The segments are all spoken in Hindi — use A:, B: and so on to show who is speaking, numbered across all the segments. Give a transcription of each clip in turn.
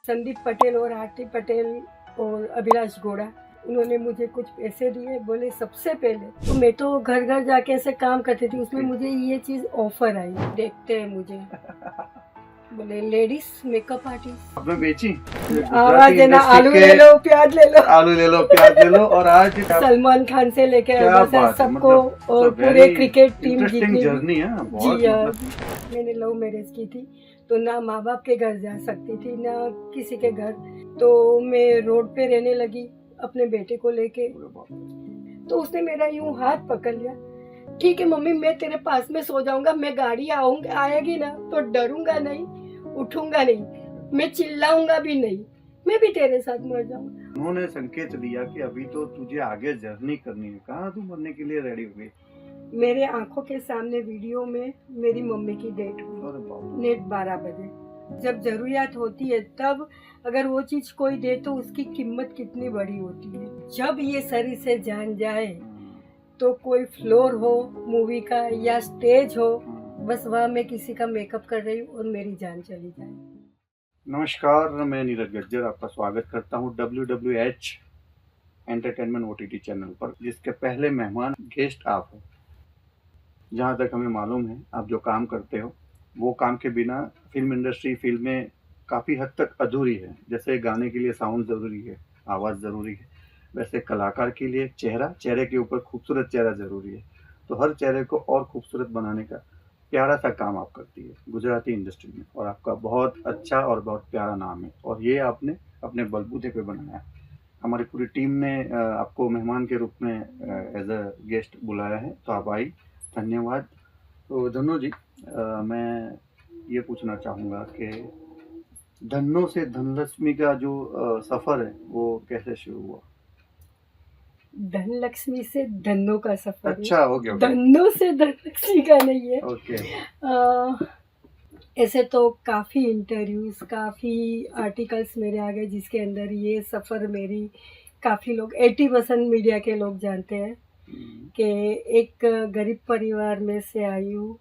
A: संदीप पटेल और आरती पटेल और अभिलाष गोड़ा, उन्होंने मुझे कुछ पैसे दिए। बोले सबसे पहले तो मैं तो घर घर जाके ऐसे काम करती थी, उसमें मुझे ये चीज ऑफर आई। देखते हैं मुझे बोले लेडीज मेकअप आर्टिस्ट।
B: आपने बेची
A: आवाज देना, आलू ले लो प्याज ले लो,
B: आलू ले लो प्याज ले लो। और आज
A: सलमान खान से लेके सबको और पूरे क्रिकेट टीम जितनी
B: जर्नी है बहुत।
A: जी यार, मैंने लव मैरिज की थी तो ना माँ बाप के घर जा सकती थी ना किसी के घर, तो मैं रोड पे रहने लगी अपने बेटे को लेके। तो उसने मेरा यूं हाथ पकड़ लिया, ठीक है मम्मी मैं तेरे पास में सो जाऊंगा, मैं गाड़ी आएगी ना तो डरूंगा नहीं, उठूंगा नहीं, मैं चिल्लाऊंगा भी नहीं, मैं भी तेरे साथ मर जाऊंगा।
B: उन्होंने संकेत दिया कि अभी तो तुझे आगे जर्नी करनी है। कहाँ तू मरने के लिए रेडी हो गई?
A: मेरे आंखों के सामने वीडियो में मेरी मम्मी की डेट हुई नेट 12 बजे। जब जरूरियात होती है तब अगर वो चीज कोई दे तो उसकी कीमत कितनी बड़ी होती है। जब ये शरीर से जान जाए तो कोई फ्लोर हो मूवी का या स्टेज हो, बस वहाँ मैं किसी का मेकअप कर रही हूँ और मेरी जान चली जाए।
B: नमस्कार, मैं नीरज गज्जर आपका स्वागत करता हूँ WWH एंटरटेनमेंट OTT चैनल पर, जिसके पहले मेहमान गेस्ट आप हो। जहाँ तक हमें मालूम है आप जो काम करते हो वो काम के बिना फिल्म इंडस्ट्री, फिल्में काफ़ी हद तक अधूरी है। जैसे गाने के लिए साउंड ज़रूरी है, आवाज़ ज़रूरी है, वैसे कलाकार के लिए चेहरे के ऊपर खूबसूरत चेहरा ज़रूरी है। तो हर चेहरे को और खूबसूरत बनाने का प्यारा सा काम आप करती है गुजराती इंडस्ट्री में, और आपका बहुत अच्छा और बहुत प्यारा नाम है, और ये आपने अपने बलबूते पे बनाया है। हमारी पूरी टीम ने आपको मेहमान के रूप में एज अ गेस्ट बुलाया है, तो आप आई, धन्यवाद। तो धन्नो जी, मैं ये पूछना चाहूँगा कि धन्नो से धनलक्ष्मी का जो सफ़र है वो कैसे शुरू हुआ?
A: धनलक्ष्मी से धन्नो का सफर।
B: अच्छा, हो गया।
A: धन्नो से धनलक्ष्मी का नहीं है।
B: ओके।
A: ऐसे तो काफ़ी इंटरव्यूज, काफ़ी आर्टिकल्स मेरे आ गए जिसके अंदर ये सफ़र मेरी काफ़ी लोग 80% मीडिया के लोग जानते हैं कि एक गरीब परिवार में से आई हूँ,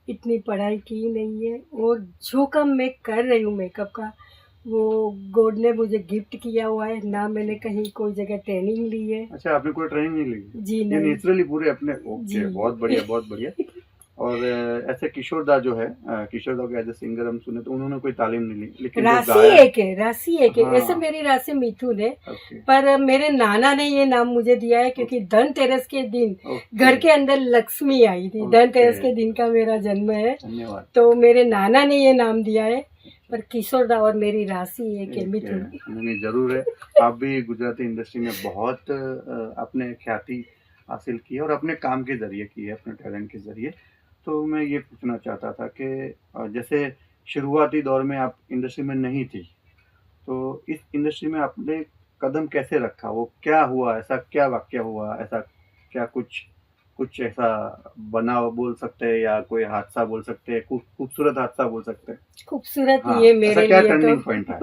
A: इतनी पढ़ाई की नहीं है, और जो काम मैं कर रही हूँ मेकअप का वो गॉड ने मुझे गिफ्ट किया हुआ है ना। मैंने कहीं कोई जगह ट्रेनिंग ली है।
B: अच्छा, आपने कोई ट्रेनिंग नहीं ली?
A: जी
B: ये
A: नहीं,
B: नेचुरली पूरे अपने। ओके, बहुत बढ़िया बहुत बढ़िया। और ऐसे किशोर दा जो है, किशोर दा को एज ए सिंगर हम सुने तो उन्होंने कोई तालीम नहीं ली, लेकिन
A: राशि एक है।
B: हाँ।
A: ऐसे मेरी राशि मिथुन है।
B: ओके।
A: पर मेरे नाना ने ये नाम मुझे दिया है क्योंकि धनतेरस के दिन घर के अंदर लक्ष्मी आई थी। धनतेरस के दिन का मेरा जन्म है।
B: धन्यवाद।
A: तो मेरे नाना ने ये नाम दिया है, पर किशोर दा और मेरी राशि एक है, मिथुन।
B: नहीं, जरूर है। आप भी गुजराती इंडस्ट्री में बहुत अपने ख्याति हासिल की है, और अपने काम के जरिए की है, अपने टैलेंट के जरिए। तो मैं ये पूछना चाहता था कि जैसे शुरुआती दौर में आप इंडस्ट्री में नहीं थी, तो इस इंडस्ट्री में आपने कदम कैसे रखा? वो क्या हुआ, ऐसा क्या वाक्य हुआ, ऐसा क्या कुछ ऐसा बना बोल सकते हैं, या कोई हादसा बोल सकते हैं, खूबसूरत हादसा बोल सकते हैं?
A: खूबसूरत
B: हाँ,
A: ये मेरे
B: क्या
A: लिए
B: टर्निंग
A: तो
B: पॉइंट है?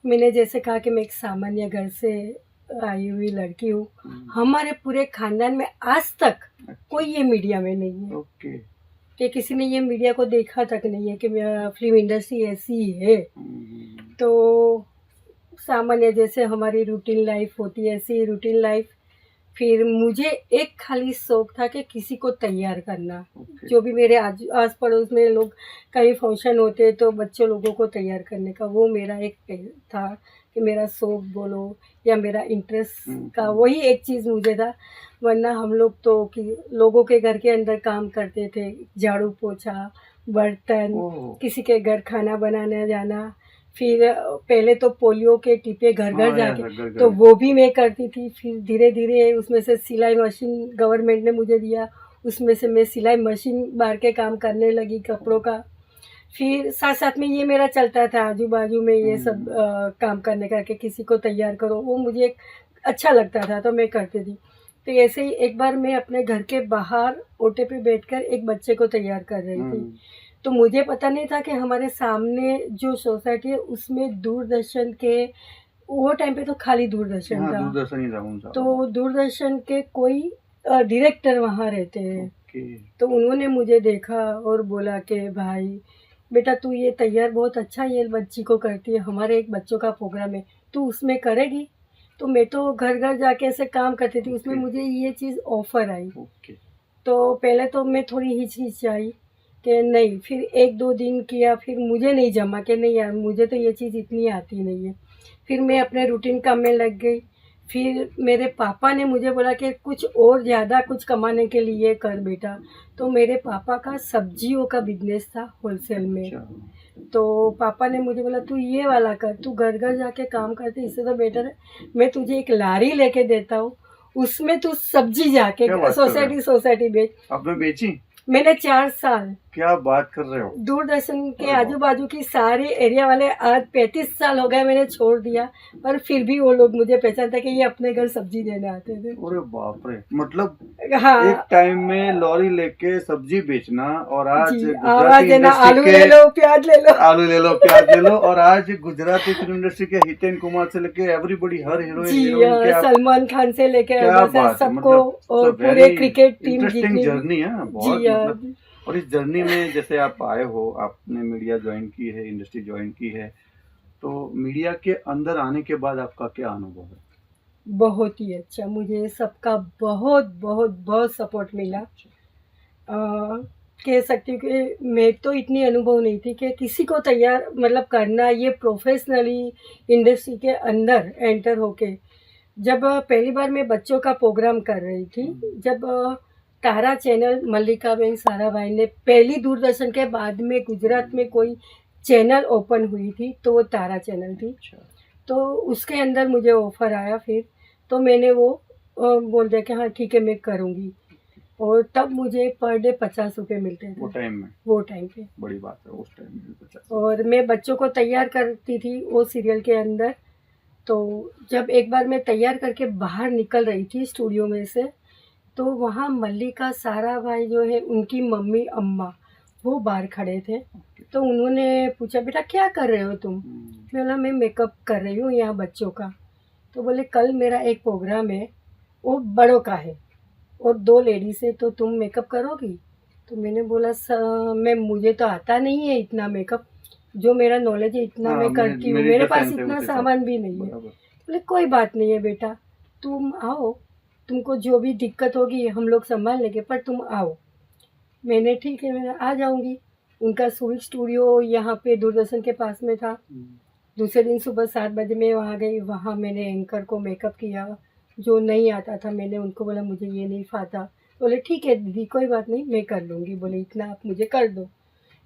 A: मैंने जैसे कहा कि मैं एक सामान्य घर से आई हुई लड़की हूँ। हमारे पूरे खानदान में आज तक कोई ये मीडिया में नहीं है।
B: ओके।
A: कि किसी ने ये मीडिया को देखा तक नहीं है कि फिल्म इंडस्ट्री ऐसी है। तो सामान्य जैसे हमारी रूटीन लाइफ होती है ऐसी रूटीन लाइफ। फिर मुझे एक खाली शौक था कि किसी को तैयार करना। जो भी मेरे आस पड़ोस में लोग कहीं फंक्शन होते तो बच्चे लोगों को तैयार करने का, वो मेरा एक था कि मेरा शौक बोलो या मेरा इंटरेस्ट का वही एक चीज़ मुझे था। वरना हम लोग तो कि लोगों के घर के अंदर काम करते थे, झाड़ू पोछा, बर्तन, किसी के घर खाना बनाने जाना। फिर पहले तो पोलियो के टीपे घर घर जाके तो वो भी मैं करती थी। फिर धीरे धीरे उसमें से सिलाई मशीन गवर्नमेंट ने मुझे दिया, उसमें से मैं सिलाई मशीन बाहर के काम करने लगी कपड़ों का। फिर साथ साथ में ये मेरा चलता था आजू बाजू में ये सब काम करने का कि किसी को तैयार करो, वो मुझे एक अच्छा लगता था तो मैं करती थी। तो ऐसे ही एक बार मैं अपने घर के बाहर ओटे पे बैठकर एक बच्चे को तैयार कर रही थी। तो मुझे पता नहीं था कि हमारे सामने जो सोसाइटी है उसमें दूरदर्शन के, वो टाइम पे तो खाली दूरदर्शन था,
B: दूरदर्शन ही था।
A: तो दूरदर्शन के कोई डायरेक्टर वहाँ रहते हैं। तो उन्होंने मुझे देखा और बोला कि भाई बेटा तू ये तैयार बहुत अच्छा ये बच्ची को करती है, हमारे एक बच्चों का प्रोग्राम है, तू उसमें करेगी? तो मैं तो घर घर जाके ऐसे काम करती थी, उसमें
B: ओके।
A: मुझे ये चीज़ ऑफर आई।
B: ओके।
A: तो पहले तो मैं थोड़ी हिचकिचाई कि नहीं, फिर 1-2 दिन किया, फिर मुझे नहीं जमा कि नहीं यार मुझे तो ये चीज़ इतनी आती नहीं है। फिर मैं अपने रूटीन काम में लग गई। फिर मेरे पापा ने मुझे बोला कि कुछ और ज़्यादा कुछ कमाने के लिए कर बेटा। तो मेरे पापा का सब्जियों का बिज़नेस था होलसेल में।
B: अच्छा।
A: तो पापा ने मुझे बोला तू ये वाला कर, तू घर घर जाके काम करती, इससे तो बेटर है मैं तुझे एक लारी लेके देता हूँ, उसमें तू सब्जी जाके
B: क्या बात कर रहे हो?
A: सोसाइटी सोसाइटी बेच।
B: आपने बेची?
A: मैंने 4 साल
B: क्या बात कर रहे हो?
A: दूरदर्शन के
B: अरे बाप।
A: आजू बाजू की सारे एरिया वाले, आज 35 साल हो गए मैंने छोड़ दिया, पर फिर भी वो लोग मुझे पहचानते कि ये अपने घर सब्जी देने आते थे।
B: अरे बाप रे, मतलब
A: हाँ
B: एक टाइम में लॉरी लेके सब्जी बेचना, और आज
A: जी,
B: गुजराती
A: आवाज देना, आलू
B: इंडस्ट्री
A: ले
B: के
A: लो प्याज ले लो।
B: आलू ले लो, प्याज ले लो, और आज गुजराती फिल्म इंडस्ट्री के हितेन कुमार से लेके एवरीबॉडी, हर हीरोइन
A: जी
B: हीरोइन के आप,
A: सलमान खान से लेकर
B: क्या
A: बस
B: बात है,
A: सबको,
B: मतलब
A: और
B: सब
A: पूरे
B: वेरी
A: क्रिकेट टीम
B: इंटरेस्टिंग
A: जितनी भी।
B: जर्नी है, बहुत
A: जी
B: मतलब। और इस जर्नी में जैसे आप आए हो, आपने मीडिया ज्वाइन की है, इंडस्ट्री ज्वाइन की है, तो मीडिया के अंदर आने के बाद आपका क्या अनुभव है?
A: बहुत ही अच्छा, मुझे सबका बहुत बहुत बहुत सपोर्ट मिला। कह सकती हूँ कि मैं तो इतनी अनुभव नहीं थी कि किसी को तैयार मतलब करना ये प्रोफेशनली इंडस्ट्री के अंदर एंटर होके। जब पहली बार मैं बच्चों का प्रोग्राम कर रही थी, जब तारा चैनल मल्लिकाबेन साराभाई ने पहली दूरदर्शन के बाद में गुजरात में कोई चैनल ओपन हुई थी, तो वो तारा चैनल थी।
B: अच्छा।
A: तो उसके अंदर मुझे ऑफ़र आया फिर, तो मैंने वो बोल दिया कि हाँ ठीक है मैं करूँगी। और तब मुझे पर डे 50 रुपये मिलते थे
B: वो टाइम में
A: वो टाइम पे।
B: बड़ी बात है, उस टाइम में 50।
A: और मैं बच्चों को तैयार करती थी वो सीरियल के अंदर। तो जब एक बार मैं तैयार करके बाहर निकल रही थी स्टूडियो में से, तो वहाँ मल्लिका साराभाई जो है उनकी मम्मी अम्मा वो बाहर खड़े थे। तो उन्होंने पूछा बेटा क्या कर रहे हो तुम? मैं बोला मैं मेकअप कर रही हूँ यहाँ बच्चों का। तो बोले कल मेरा एक प्रोग्राम है, वो बड़ों का है और 2 लेडीज़ है, तो तुम मेकअप करोगी? तो मैंने बोला मैं मुझे तो आता नहीं है इतना मेकअप, जो मेरा नॉलेज है इतना
B: हाँ,
A: मैं करती हूँ,
B: मेरी
A: मेरे
B: जो
A: पास
B: सेंस है
A: इतना
B: उस हिसाब
A: सामान भी नहीं है।
B: बराबर।
A: बोले कोई बात नहीं है बेटा, तुम आओ, तुमको जो भी दिक्कत होगी हम लोग संभाल लेंगे, पर तुम आओ। मैंने ठीक है मैं आ जाऊँगी। उनका स्वीट स्टूडियो यहाँ पे दूरदर्शन के पास में था। दूसरे दिन सुबह 7 बजे मैं वहाँ गई, वहाँ मैंने एंकर को मेकअप किया। जो नहीं आता था मैंने उनको बोला मुझे ये नहीं आता। बोले ठीक है दीदी कोई बात नहीं मैं कर लूँगी, बोले इतना आप मुझे कर दो।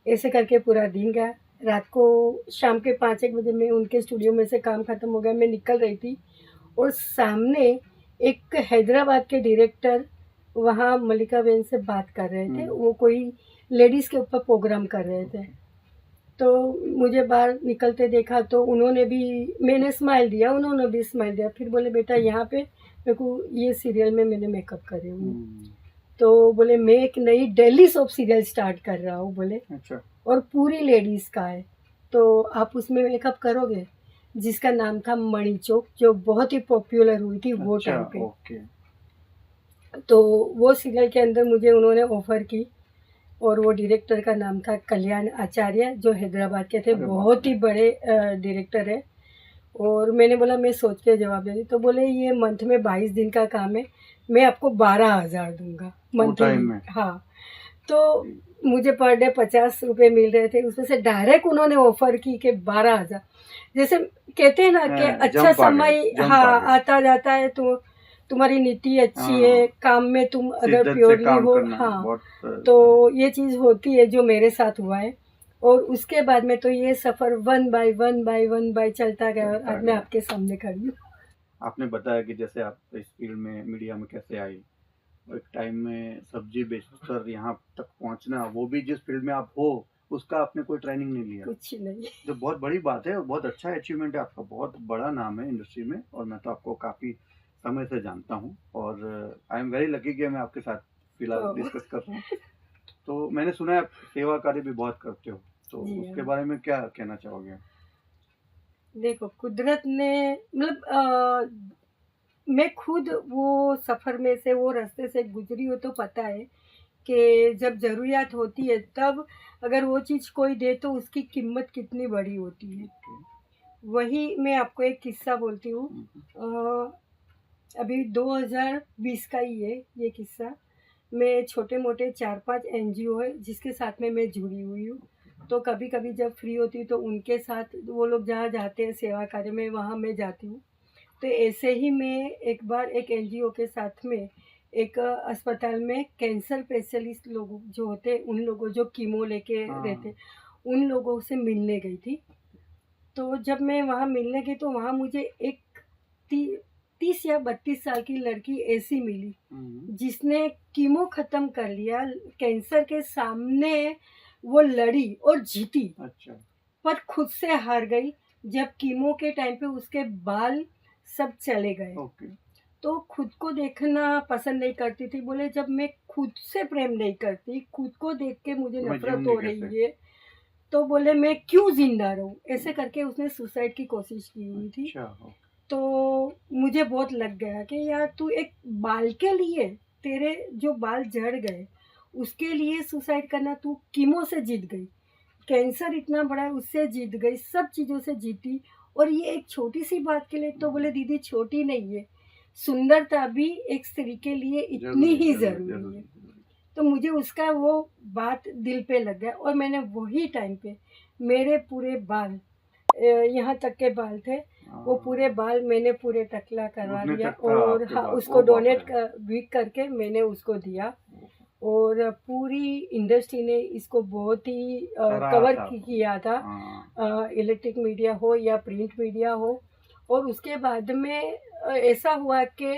A: ऐसे करके पूरा दिन गया। रात को शाम के 5-1 बजे मैं उनके स्टूडियो में से काम ख़त्म हो गया, मैं निकल रही थी और सामने एक हैदराबाद के डायरेक्टर वहाँ मल्लिका बहन से बात कर रहे थे। वो कोई लेडीज़ के ऊपर प्रोग्राम कर रहे थे। तो मुझे बाहर निकलते देखा तो उन्होंने भी, मैंने स्माइल दिया, उन्होंने भी स्माइल दिया। फिर बोले बेटा यहाँ पे मेरे को ये सीरियल में मैंने मेकअप करे हुए हैं। तो बोले मैं एक नई डेली सोप सीरियल स्टार्ट कर रहा हूँ बोले,
B: अच्छा।
A: और पूरी लेडीज़ का है, तो आप उसमें मेकअप करोगे? जिसका नाम था मणि चौक, जो बहुत ही पॉपुलर हुई थी वो
B: अच्छा,
A: टाइम पे।
B: ओके।
A: तो वो सीरियल के अंदर मुझे उन्होंने ऑफ़र की, और वो डायरेक्टर का नाम था कल्याण आचार्य, जो हैदराबाद के थे,
B: अरे बाप
A: बहुत
B: रे।
A: ही बड़े डायरेक्टर है। और मैंने बोला मैं सोच के जवाब दे दी। तो बोले ये मंथ में 22 दिन का काम है, मैं आपको 12,000 दूंगा
B: वो टाइम
A: मंथली।
B: में
A: हाँ, तो मुझे पर डे 50 रुपये मिल रहे थे, उसमें से डायरेक्ट उन्होंने ऑफ़र की कि 12,000। जैसे कहते हैं ना कि अच्छा
B: जंप आ गए,
A: समय
B: जंप आ
A: हाँ
B: गए।
A: आता जाता है, तो तुम्हारी नीति अच्छी है,
B: हाँ,
A: काम में तुम अगर
B: शिद्दत से
A: प्योरली
B: काम
A: हो।
B: करना
A: हाँ,
B: बहुत
A: तो ये चीज़ होती है जो मेरे साथ हुआ है। और उसके बाद में तो ये सफ़र वन बाय चलता गया, और
B: चलता
A: आज मैं
B: गया।
A: आपके सामने खड़ी हूँ।
B: आपने बताया कि जैसे आप इस फील्ड में, मीडिया में कैसे आई, और एक टाइम में सब्जी बेचकर यहाँ तक पहुँचना, वो भी जिस फील्ड में आप हो उसका आपने कोई ट्रेनिंग नहीं लिया,
A: कुछ नहीं।
B: जो बहुत बड़ी बात है और बहुत अच्छा अचीवमेंट है आपका, बहुत बड़ा नाम है इंडस्ट्री में, और मैं तो आपको काफ़ी समय से जानता हूँ, और आई एम वेरी लकी कि मैं आपके साथ फिलहाल
A: तो
B: डिस्कस कर रहा हूँ। तो मैंने सुना है आप सेवा कार्य भी बहुत करते हो, तो
A: जी
B: उसके
A: हाँ,
B: बारे में क्या कहना चाहोगे?
A: देखो कुदरत ने मतलब मैं खुद वो सफ़र में से, वो रास्ते से गुजरी हूँ, तो पता है कि जब ज़रूरियात होती है तब अगर वो चीज़ कोई दे तो उसकी कीमत कितनी बड़ी होती है। वही मैं आपको एक किस्सा बोलती हूँ। अभी 2020 का ही है ये किस्सा। मैं छोटे-मोटे 4-5 एनजीओ है जिसके साथ में मैं जुड़ी हुई हूँ। तो कभी-कभी जब फ्री होती हूँ तो उनके साथ वो लोग जहाँ जाते हैं सेवा कार्य में वहाँ मैं जाती हूँ। तो ऐसे ही मैं एक बार एक एनजीओ के साथ में एक अस्पताल में कैंसर स्पेशलिस्ट लोग जो होते हैं उन लोगों जो कीमो लेके रहते
B: हाँ,
A: उन लोगों से मिलने गई थी। तो जब मैं वहाँ मिलने गई तो वहाँ मुझे एक ती 30 या 32 साल की लड़की ऐसी मिली जिसने कीमो ख़त्म कर लिया, कैंसर के सामने वो लड़ी और जीती,
B: अच्छा,
A: पर खुद से हार गई। जब कीमो के टाइम पे उसके बाल सब चले गए।
B: ओके,
A: तो खुद को देखना पसंद नहीं करती थी। बोले जब मैं खुद से प्रेम नहीं करती, खुद को देख के मुझे
B: तो मैं
A: नफ़रत
B: जीऊँगी
A: हो
B: कैसे?
A: रही है, तो बोले मैं क्यों ज़िंदा रहूँ? ऐसे करके उसने सुसाइड की कोशिश की हुई थी।
B: अच्छा, ओके,
A: तो मुझे बहुत लग गया कि यार तू एक बाल के लिए, तेरे जो बाल झड़ गए, उसके लिए सुसाइड करना, तू कीमो से जीत गई। कैंसर इतना बड़ा है उससे जीत गई, सब चीज़ों से जीती और ये एक छोटी-सी बात के लिए तो बोले दीदी छोटी नहीं है, सुंदरता भी एक स्त्री के लिए इतनी
B: ज़रूरी,
A: ही
B: ज़रूरी,
A: ज़रूरी है।
B: ज़रूरी, ज़रूरी।
A: तो मुझे उसका वो बात दिल पे लग गया और मैंने वही टाइम पे मेरे पूरे बाल यहाँ तक के बाल थे, वो पूरे
B: हाँ,
A: बाल मैंने पूरे टकला करवा
B: घुटने
A: दिया
B: तक था
A: और
B: आपके
A: हाँ,
B: बाद,
A: उसको
B: ओह बाप
A: डोनेट
B: रे!
A: भी करके मैंने उसको दिया
B: ओह,
A: और पूरी इंडस्ट्री ने इसको बहुत ही
B: सराहा
A: कवर
B: था आपको।
A: किया था,
B: हाँ,
A: इलेक्ट्रिक मीडिया हो या प्रिंट मीडिया हो। और उसके बाद में ऐसा हुआ कि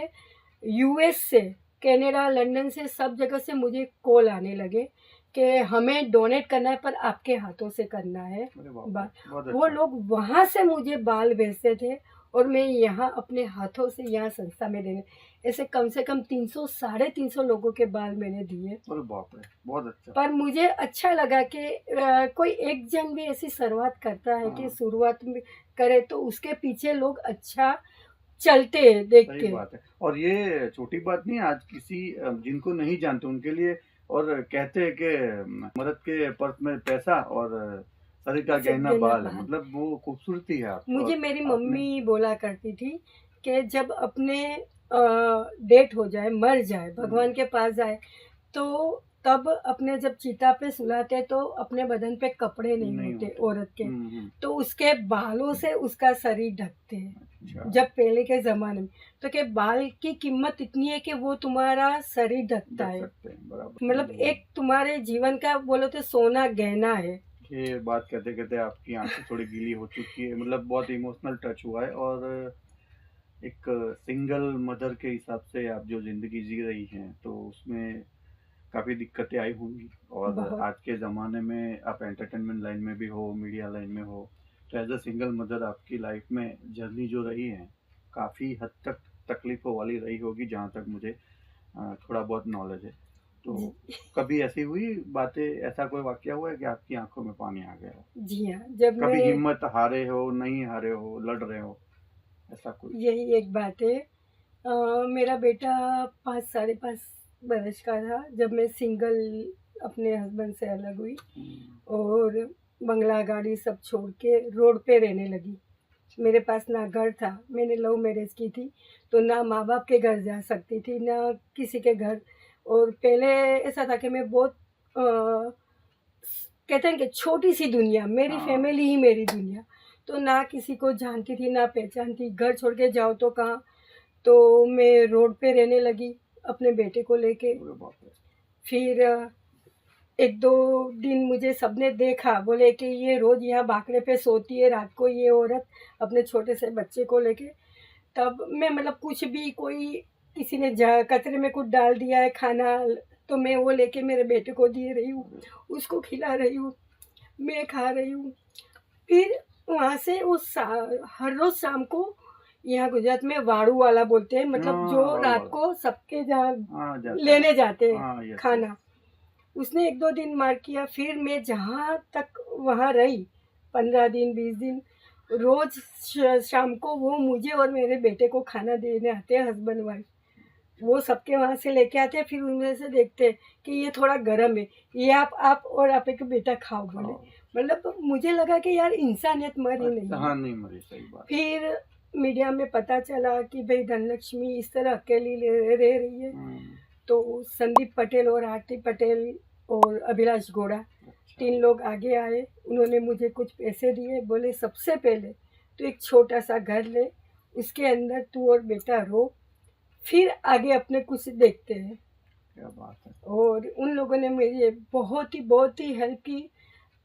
A: यूएस से, कनाडा, लंदन से सब जगह से मुझे कॉल आने लगे कि हमें डोनेट करना है पर आपके हाथों से करना है।
B: अरे बाप रे!
A: बा
B: बहुत
A: वो
B: अच्छा।
A: लोग वहाँ से मुझे बाल भेजते थे और मैं यहाँ अपने हाथों से यहाँ संस्था में देने, ऐसे कम से कम 300 साढ़े 300 लोगों के बाल मैंने दिए।
B: अरे बाप रे! बहुत अच्छा।
A: पर मुझे अच्छा लगा कि कोई एक जन भी ऐसी शुरुआत करता है कि
B: हाँ,
A: शुरुआत में करे तो उसके पीछे लोग अच्छा चलते हैं देख
B: सही
A: के।
B: बात है और ये छोटी बात नहीं है आज किसी जिनको नहीं जानते उनके लिए और कहते हैं कि मर्द के पर्स में पैसा और शरीर का
A: सिर्फ
B: गहना
A: गिना
B: बाल है
A: बाल।
B: मतलब वो खूबसूरती है आप
A: मुझे
B: और
A: मेरी
B: आपने
A: मम्मी बोला करती थी कि जब अपने डेथ हो जाए, मर जाए,
B: हुँ,
A: भगवान के पास जाए, तो तब अपने जब चिता पे सुलाते तो अपने बदन पे कपड़े नहीं
B: नहीं
A: होते
B: होते।
A: औरत के,
B: हुँ,
A: तो उसके बालों से उसका शरीर ढकते हैं।
B: अच्छा,
A: जब पहले के ज़माने में, तो क्या बाल की कीमत इतनी है कि वो तुम्हारा शरीर ढकता
B: ढक
A: है।
B: सकते हैं बराबर।
A: मतलब एक तुम्हारे जीवन का बोलो तो सोना गहना है।
B: ये बात कहते-कहते आपकी आँखें थोड़ी गीली हो चुकी है मतलब बहुत इमोशनल टच हुआ है और एक सिंगल मदर के हिसाब से आप जो ज़िंदगी जी रही हैं, तो उसमें काफ़ी दिक्कतें आई होंगी और
A: बहुत।
B: आज के ज़माने में आप एंटरटेनमेंट लाइन में भी हो, मीडिया लाइन में हो, तो एज़ अ सिंगल मदर आपकी लाइफ में जर्नी जो रही है, काफ़ी हद तक तकलीफ़ों वाली रही होगी, जहाँ तक मुझे थोड़ा बहुत नॉलेज है।
A: जी।
B: तो कभी ऐसी हुई बातें, ऐसा कोई वाक़या हुआ है कि आपकी आँखों में पानी आ गया हो?
A: जी हाँ, जब
B: कभी
A: मैं
B: हिम्मत हारे हो, नहीं हारे हो, लड़ रहे हो, ऐसा कोई?
A: यही एक बात है। मेरा बेटा 5 साढ़े 5 बरस का था जब मैं सिंगल अपने हस्बैंड से अलग हुई
B: हुँ,
A: और बंगला गाड़ी सब छोड़ के रोड पे रहने लगी। मेरे पास ना घर था, मैंने लव मैरिज की थी, तो ना माँ-बाप के घर जा सकती थी, ना किसी के घर। और पहले ऐसा था कि मैं बहुत कहते हैं कि छोटी-सी दुनिया, मेरी
B: हाँ,
A: फैमिली ही मेरी दुनिया। तो ना किसी को जानती थी, ना पहचानती, घर छोड़ के जाओ तो कहाँ? तो मैं रोड पे रहने लगी अपने बेटे को लेके।
B: अरे बाप रे!
A: फिर 1-2 दिन मुझे सबने देखा, बोले कि ये रोज़ यहाँ बाकड़े पे सोती है रात को ये औरत अपने छोटे से बच्चे को लेके। तब मैं मतलब कुछ भी कोई किसी ने जा कचरे में कुछ डाल दिया है खाना, तो मैं वो लेके मेरे बेटे को दे रही हूँ,
B: अरे!
A: उसको खिला रही हूँ, मैं खा रही हूँ। फिर वहाँ से वो हर रोज़ शाम को यहाँ गुजरात में वाड़ू वाला बोलते हैं, मतलब जो
B: हाँ, वाह,
A: रात
B: वाह!
A: को सबके जहाँ
B: हाँ, जाता है।
A: लेने जाते हैं
B: हाँ, यस, यस।
A: खाना। उसने 1-2 दिन मार किया, फिर मैं जहाँ तक वहाँ रही 15 दिन 20 दिन, रोज़ शाम को वो मुझे और मेरे बेटे को खाना देने आते हैं हस्बैंड वाइफ। वो सबके वहाँ से लेके आते हैं, फिर उनमें से देखते हैं कि ये थोड़ा गर्म है, ये आप और आप एक बेटा खाओ बोले। मतलब मुझे लगा कि यार इंसानियत मरी नहीं है।
B: हाँ, नहीं मरी, सही बात।
A: फिर मीडिया में पता चला कि भाई धनलक्ष्मी इस तरह अकेली रह रही है। तो संदीप पटेल और आरती पटेल और अभिलाष घोड़ा, 3 लोग आगे आए। उन्होंने मुझे कुछ पैसे दिए, बोले सबसे पहले तो एक छोटा सा घर ले, उसके अंदर तू और बेटा रहो, फिर आगे अपने कुछ देखते हैं।
B: क्या बात है।
A: और उन लोगों ने मेरी बहुत ही हेल्प की।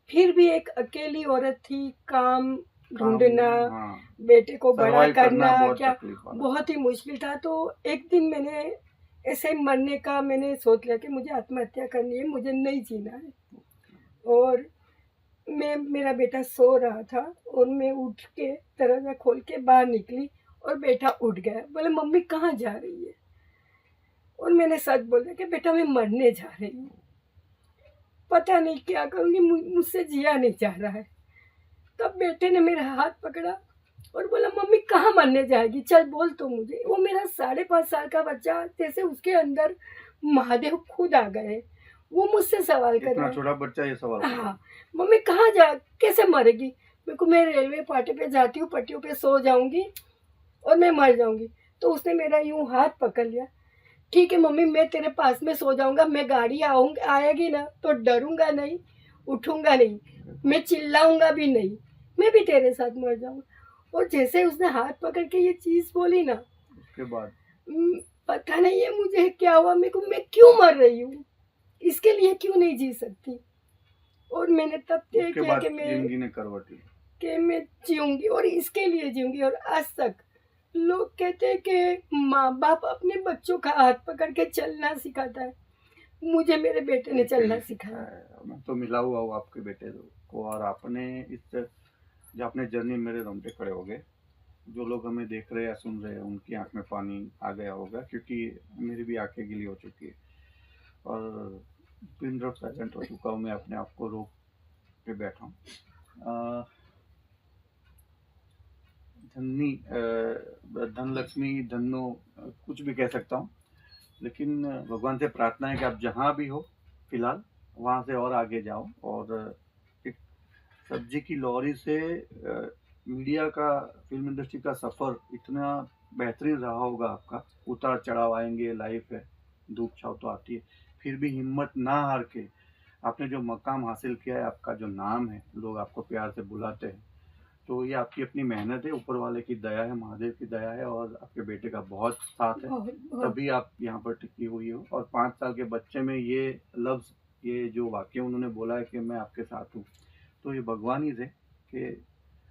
A: फिर भी एक अकेली औरत थी, काम ढूंढना,
B: हाँ,
A: बेटे को बड़ा करना क्या
B: बहुत
A: बहुत ही मुश्किल था। तो एक दिन मैंने ऐसे मरने का मैंने सोच लिया कि मुझे आत्महत्या करनी है, मुझे नहीं जीना है। और मेरा बेटा सो रहा था और मैं उठ के दरवाजा खोल के बाहर निकली और बेटा उठ गया। बोले मम्मी कहाँ जा रही है? और मैंने सच बोला कि बेटा मैं मरने जा रही हूँ, पता नहीं क्या करूँगी, मुझसे जिया नहीं जा रहा है। तब बेटे ने मेरा हाथ पकड़ा और बोला मम्मी कहाँ मरने जाएगी, चल बोल तो मुझे। वो मेरा 5.5 साल का बच्चा, जैसे उसके अंदर महादेव खुद आ गए। वो मुझसे सवाल कर रहा है,
B: छोटा बच्चा ये सवाल कर रहा है।
A: हाँ मम्मी कहाँ जा, कैसे मरेगी? मेरे को, मैं रेलवे पार्टी पे जाती हूँ, पट्टियों पे सो जाऊंगी और मैं मर जाऊंगी। तो उसने मेरा यूं हाथ पकड़ लिया। ठीक है मम्मी, मैं तेरे पास में सो जाऊंगा, मैं गाड़ी आएगी ना तो डरूंगा नहीं, उठूंगा नहीं, मैं चिल्लाऊंगा भी नहीं, मैं भी तेरे साथ मर जाऊंगा। और जैसे उसने हाथ पकड़ के ये चीज बोली ना,
B: उसके बाद
A: पता नहीं है मुझे क्या हुआ, मेरे को, मैं क्यों मर रही हूँ, इसके लिए क्यों नहीं जी सकती। और मैंने तब तय किया कि मैं
B: जिंदगी ने करवट ली,
A: कि मैं जीऊंगी और इसके लिए जीऊंगी। और आज तक लोग कहते हैं कि माँ बाप अपने बच्चों का हाथ पकड़ के चलना सिखाता है, मुझे मेरे बेटे ने चलना सिखाया।
B: मैं तो मिला हुआ हूँ आपके बेटे को, और आपने जो आपने जर्नी, मेरे रोंगटे खड़े हो गए। जो लोग हमें देख रहे हैं या सुन रहे हैं उनकी आंख में पानी आ गया होगा, क्योंकि मेरी भी आंखें गीली हो चुकी है और पिन ड्रॉप साइलेंट हो चुका हूँ। मैं अपने आप को रोक के बैठा हूँ। धनलक्ष्मी, धन्नो, कुछ भी कह सकता हूँ, लेकिन भगवान से प्रार्थना है कि आप जहाँ भी हो फिलहाल वहाँ से और आगे जाओ। और एक सब्जी की लॉरी से मीडिया का, फिल्म इंडस्ट्री का सफ़र इतना बेहतरीन रहा होगा आपका। उतार चढ़ाव आएंगे, लाइफ है, धूप छाव तो आती है, फिर भी हिम्मत ना हार के आपने जो मकाम हासिल किया है, आपका जो नाम है, लोग आपको प्यार से बुलाते हैं, तो ये आपकी अपनी मेहनत है, ऊपर वाले की दया है, महादेव की दया है, और आपके बेटे का बहुत साथ है, तभी आप यहाँ पर टिकी हुई हो। और 5 साल के बच्चे में ये लफ्ज़, ये जो वाक्य उन्होंने बोला है कि मैं आपके साथ हूँ, तो ये भगवान ही थे कि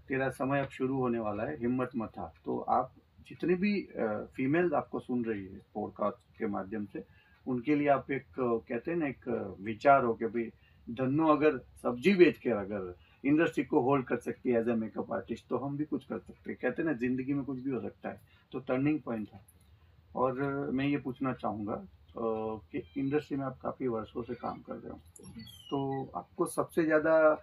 B: तेरा समय अब शुरू होने वाला है, हिम्मत मत हार। तो आप जितनी भी फीमेल्स आपको सुन रही है पॉडकास्ट के माध्यम से, उनके लिए आप एक कहते हैं ना, एक विचार हो कि भाई धन्नो अगर सब्जी बेच के अगर इंडस्ट्री को होल्ड कर सकती है एज ए मेकअप आर्टिस्ट, तो हम भी कुछ कर सकते हैं। कहते हैं ना, जिंदगी में कुछ भी हो सकता है। तो टर्निंग पॉइंट था। और मैं ये पूछना चाहूँगा कि इंडस्ट्री में आप काफ़ी वर्षों से काम कर रहे हो, तो आपको सबसे ज़्यादा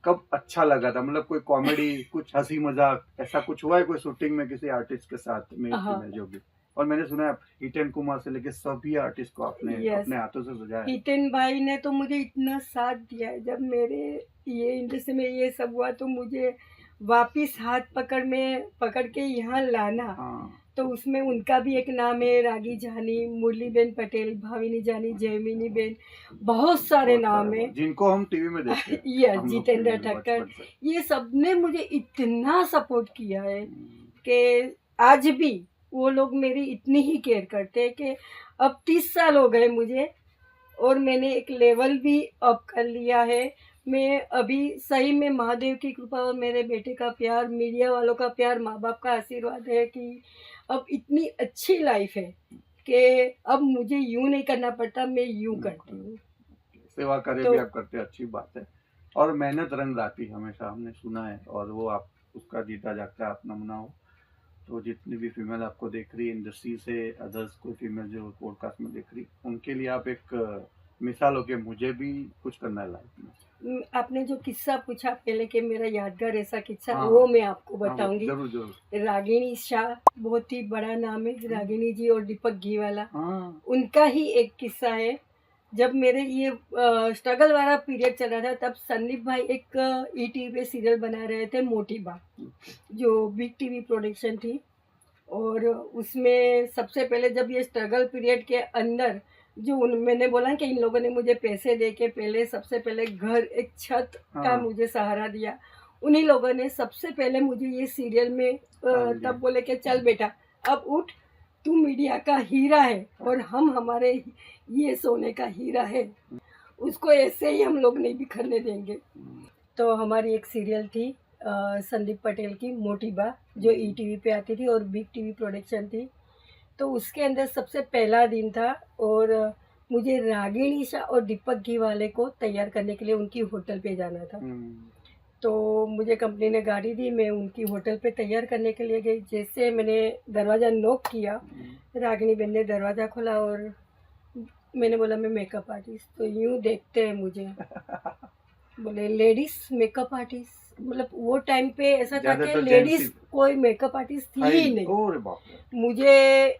B: कब अच्छा लगा था? मतलब कोई कॉमेडी, कुछ हंसी मजाक, ऐसा कुछ हुआ है कोई शूटिंग में किसी आर्टिस्ट के साथ, मेल फीमेल जो भी? और मैंने सुना है हितेन कुमार से लेके सभी आर्टिस्ट को आपने अपने हाथों से सजाया।
A: हितेन भाई ने तो मुझे इतना साथ दिया है। जब मेरे ये इंडस्ट्री में ये सब हुआ तो मुझे वापिस हाथ पकड़ के यहाँ लाना, तो उसमें उनका भी एक नाम है, रागी जानी, मुरली बेन पटेल, भाविनी जानी, जयमिनी बेन, बहुत सारे नाम है
B: जिनको हम टीवी में देखते हैं।
A: यस, जितेंद्र ठक्कर, ये सब ने मुझे इतना सपोर्ट किया है कि आज भी वो लोग मेरी इतनी ही केयर करते हैं कि अब 30 साल हो गए मुझे और मैंने एक लेवल भी अप कर लिया है। मैं अभी सही में महादेव की कृपा और मेरे बेटे का प्यार, मीडिया वालों का प्यार, माँ बाप का आशीर्वाद है कि अब इतनी अच्छी लाइफ है कि अब मुझे यूं नहीं करना पड़ता, मैं यूं करती हूँ।
B: सेवा कार्य भी आप करते हैं, अच्छी बात है। और मेहनत रंग लाती हमेशा, हमने सुना है, और वो आप उसका जीता जागता आप नमूना हो। तो जितनी भी फीमेल आपको देख रही है इंडस्ट्री से, अदर्स कोई फीमेल जो पॉडकास्ट में देख रही, उनके लिए आप एक मिसाल हो कि मुझे भी कुछ करना है लाइफ में।
A: आपने जो किस्सा पूछा पहले कि मेरा यादगार ऐसा किस्सा,
B: हाँ।
A: वो मैं आपको
B: हाँ,
A: बताऊंगी।
B: जरूर जरूर।
A: रागिनी शाह बहुत ही बड़ा नाम है, रागिनी जी और दीपक घीवाला,
B: हाँ।
A: उनका ही एक किस्सा है। जब मेरे ये स्ट्रगल वाला पीरियड चल रहा था, तब संदीप भाई एक ईटीवी पे सीरियल बना रहे थे, मोटी बा, जो बिग टीवी प्रोडक्शन थी। और उसमें सबसे पहले जब ये स्ट्रगल पीरियड के अंदर जो मैंने बोला कि इन लोगों ने मुझे पैसे दे के पहले सबसे पहले घर, एक छत का
B: हाँ।
A: मुझे सहारा दिया, उन्हीं लोगों ने सबसे पहले मुझे ये सीरियल में
B: हाँ जी।
A: तब बोले कि चल बेटा अब उठ, तू मीडिया का हीरा है और हम हमारे ये सोने का हीरा है, उसको ऐसे ही हम लोग नहीं बिखरने देंगे। तो हमारी एक सीरियल थी संदीप पटेल की, मोटी बा, जो ईटीवी पे आती थी और बिग टीवी प्रोडक्शन थी। तो उसके अंदर सबसे पहला दिन था और मुझे रागिनी शाह और दीपक घीवाले को तैयार करने के लिए उनकी होटल पे जाना था। तो मुझे कंपनी ने गाड़ी दी, मैं उनकी होटल पे तैयार करने के लिए गई। जैसे मैंने दरवाज़ा नॉक किया, रागिनी बहन ने दरवाज़ा खोला और मैंने बोला मैं मेकअप आर्टिस्ट। तो यूँ देखते हैं मुझे, बोले लेडीज मेकअप आर्टिस्ट, मतलब वो टाइम पे ऐसा था कि लेडीज कोई मेकअप आर्टिस्ट थी ही नहीं। मुझे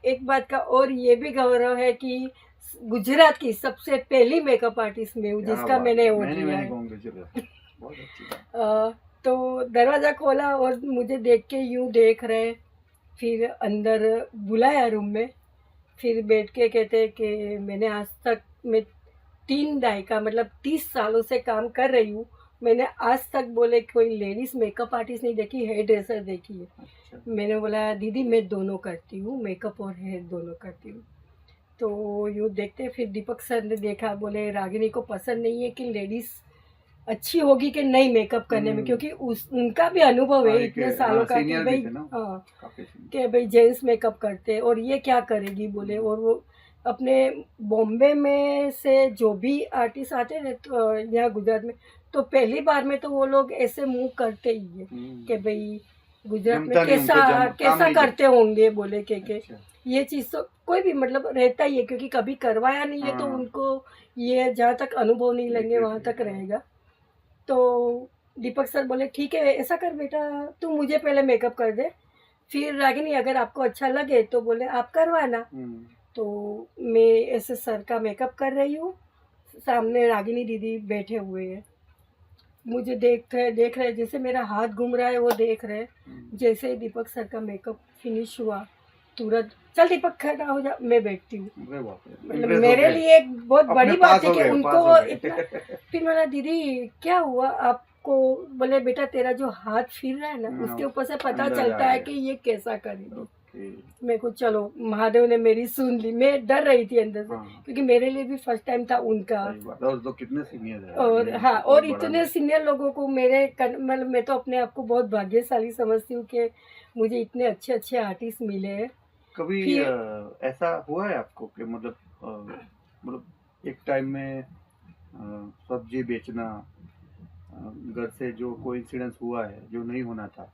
A: एक बात का और ये भी गौरव है कि गुजरात की सबसे पहली मेकअप आर्टिस्ट मैं हूँ जिसका मैंने अवार्ड लिया है। तो दरवाज़ा खोला और मुझे देख के यूँ देख रहे, फिर अंदर बुलाया रूम में, फिर बैठ के कहते कि मैंने आज तक मैं 3 दायका मतलब 30 सालों से काम कर रही हूँ, मैंने आज तक बोले कोई लेडीज़ मेकअप आर्टिस्ट नहीं देखी, हेयर ड्रेसर देखी है। अच्छा। मैंने बोला दीदी मैं दोनों करती हूँ, मेकअप और हेयर दोनों करती हूँ। तो यूँ देखते, फिर दीपक सर ने देखा, बोले रागिनी को पसंद नहीं है कि लेडीज़ अच्छी होगी कि नहीं मेकअप करने में, क्योंकि उनका भी अनुभव है इतने सालों का कि भाई हाँ कि भाई जेंट्स मेकअप करते हैं और ये क्या करेगी बोले। और वो अपने बॉम्बे में से जो भी आर्टिस्ट आते हैं तो यहाँ गुजरात में, तो पहली बार में तो वो लोग ऐसे मुंह करते ही है कि भाई गुजरात में कैसा कैसा करते होंगे बोले के ये चीज़ तो कोई भी मतलब रहता ही है, क्योंकि कभी करवाया नहीं है तो उनको ये जहाँ तक अनुभव नहीं लेंगे वहाँ तक रहेगा। तो दीपक सर बोले ठीक है ऐसा कर बेटा, तू मुझे पहले मेकअप कर दे, फिर रागिनी अगर आपको अच्छा लगे तो बोले आप करवाना। तो मैं ऐसे सर का मेकअप कर रही हूँ, सामने रागिनी दीदी बैठे हुए हैं, मुझे देख रहे जैसे मेरा हाथ घूम रहा है वो देख रहे। जैसे ही दीपक सर का मेकअप फिनिश हुआ तुरंत चल दीपक खड़ा हो जा, मैं बैठती हूँ। मतलब मेरे लिए एक बहुत बड़ी बात है कि उनको इतना। फिर मेरा दीदी क्या हुआ आपको, बोले बेटा तेरा जो हाथ फिर रहा है ना उसके ऊपर से पता चलता है कि ये कैसा करेगी। मेरे को चलो महादेव ने मेरी सुन ली, मैं डर रही थी अंदर से क्योंकि मेरे लिए भी फर्स्ट टाइम था उनका। और तो कितने सीनियर है और हाँ, और इतने सीनियर लोगों को मेरे मतलब मैं तो अपने आप को बहुत भाग्यशाली समझती हूँ कि मुझे इतने अच्छे अच्छे आर्टिस्ट मिले हैं।
B: कभी ऐसा हुआ है आपको कि मतलब एक टाइम में सब्जी बेचना, घर से जो कोइंसिडेंस हुआ है जो नहीं होना था,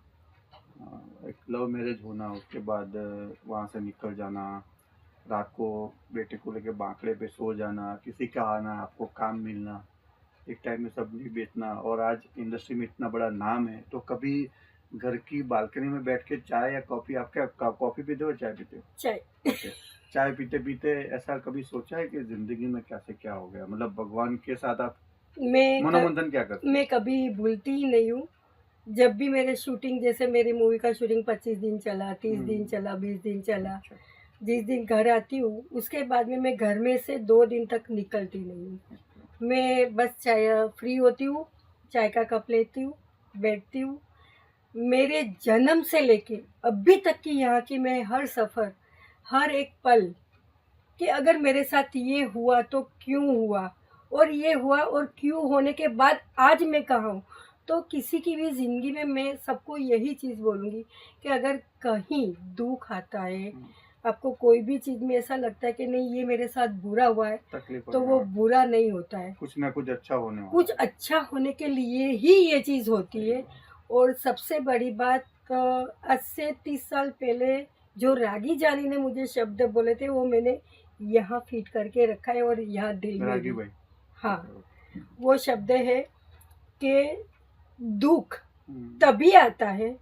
B: एक लव मैरिज होना, उसके बाद वहाँ से निकल जाना, रात को बेटे को लेके बांकड़े पे सो जाना, किसी का आना, आपको काम मिलना, एक टाइम में सब्जी बेचना, और आज इंडस्ट्री में इतना बड़ा नाम है, तो कभी घर की बालकनी में बैठ के चाय या कॉफ़ी, आपके कॉफ़ी पीते हो चाय पीते हो? चाय पीते पीते ऐसा कभी सोचा है कि ज़िंदगी में कैसे क्या हो गया, मतलब भगवान के साथ आप मनोमंथन क्या करते?
A: मैं कभी भूलती ही नहीं हूँ। जब भी मेरे शूटिंग, जैसे मेरी मूवी का शूटिंग 25 दिन चला, 30 दिन चला, 20 दिन चला, जिस दिन घर आती हूँ उसके बाद में मैं घर में से 2 दिन तक निकलती नहीं हूँ। मैं बस चाय फ्री होती हूँ, चाय का कप लेती हूँ, बैठती हूँ। मेरे जन्म से लेके अभी तक की यहाँ की मैं हर सफ़र, हर एक पल कि अगर मेरे साथ ये हुआ तो क्यों हुआ, और ये हुआ और क्यों होने के बाद आज मैं कहाँ हूँ। तो किसी की भी ज़िंदगी में मैं सबको यही चीज़ बोलूँगी कि अगर कहीं दुख आता है, आपको कोई भी चीज़ में ऐसा लगता है कि नहीं ये मेरे साथ बुरा हुआ है, तो वो बुरा नहीं होता है, कुछ ना कुछ अच्छा होने वाला, कुछ अच्छा होने के लिए ही ये चीज़ होती है। और सबसे बड़ी बात, आज से 30 साल पहले जो रागी जानी ने मुझे शब्द बोले थे वो मैंने यहाँ फिट करके रखा है और यहाँ दिल में भी। हाँ, वो शब्द है कि दुख तभी आता है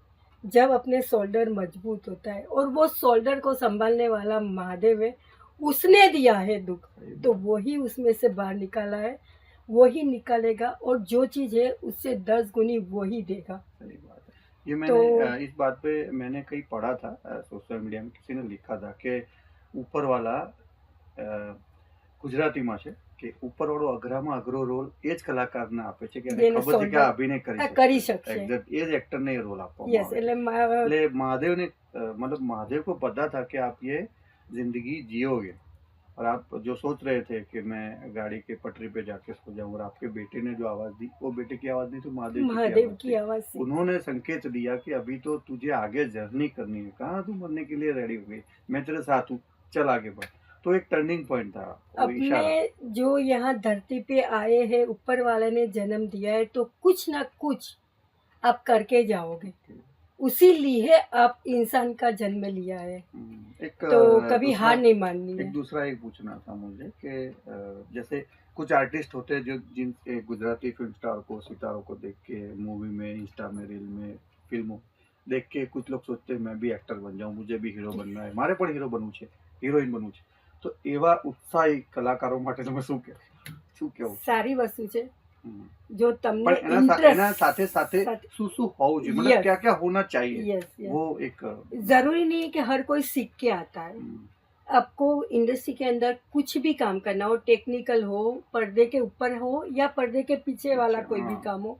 A: जब अपने शोल्डर मजबूत होता है, और वो शोल्डर को संभालने वाला महादेव है, उसने दिया है दुख, तो वही उसमें से बाहर निकाला है, वही निकालेगा, और जो चीज़ है उससे 10 गुनी वही देगा।
B: सही बात है। ये मैंने
A: तो
B: इस बात पे मैंने कहीं पढ़ा था, सोशल मीडिया में किसी ने लिखा था कि ऊपर वाला ગુજરાતીમાં છે કે ઉપરવાળો અઘરામાં અઘરો રોલ એ જ કલાકારને આપે છે કે એને
A: જેને
B: ખબર છે કે આ અભિનય
A: કરી શકશે
B: એક્ઝેક્ટ એ જ એક્ટરને એ રોલ આપવામાં
A: યસ,
B: આવે
A: એટલે
B: એટલે महादेव ने मतलब महादेव को पता था कि आप ये जिंदगी जियोगे, और आप जो सोच रहे थे कि मैं गाड़ी के पटरी पे जाके सो जाऊं, और आपके बेटे ने जो आवाज दी वो बेटे की आवाज नहीं तो महादेव की आवाज थी। उन्होंने संकेत दिया कि अभी तो तुझे आगे जर्नी करनी है, कहाँ तू मरने के लिए रेडी हो गई, मैं तेरे साथ हूँ, चल आगे बढ़। तो एक टर्निंग पॉइंट था, वो इशारा।
A: अपने जो यहाँ धरती पे आए हैं, ऊपर वाले ने जन्म दिया है, तो कुछ ना कुछ आप करके जाओगे, उसी लिए आप इंसान का जन्म लिया है।
B: एक
A: तो कभी हार नहीं माननी है।
B: एक दूसरा एक पूछना था मुझे कि जैसे कुछ आर्टिस्ट होते हैं जो जिन गुजराती फिल्म स्टार को, सितारों को देख के मूवी में, इंस्टा में, रील में, फिल्मों देख के कुछ लोग सोचते हैं मैं भी एक्टर बन जाऊं, मुझे भी हीरो बनना है, मारे पण हीरो बनવું છે, હિરોઈન बनવું છે। તો એવા ઉત્સાહી કલાકારો માટે તમે શું કહેવું?
A: સારી વસ્તુ છે जो तमने
B: પણ એના સાથે સાથે શું હોવું જોઈએ, मतलब क्या क्या होना चाहिए, वो एक
A: जरूरी नहीं है कि हर कोई सीख के आता है। आपको इंडस्ट्री के अंदर कुछ भी काम करना हो, टेक्निकल हो, पर्दे के ऊपर हो या पर्दे के पीछे वाला कोई भी काम हो,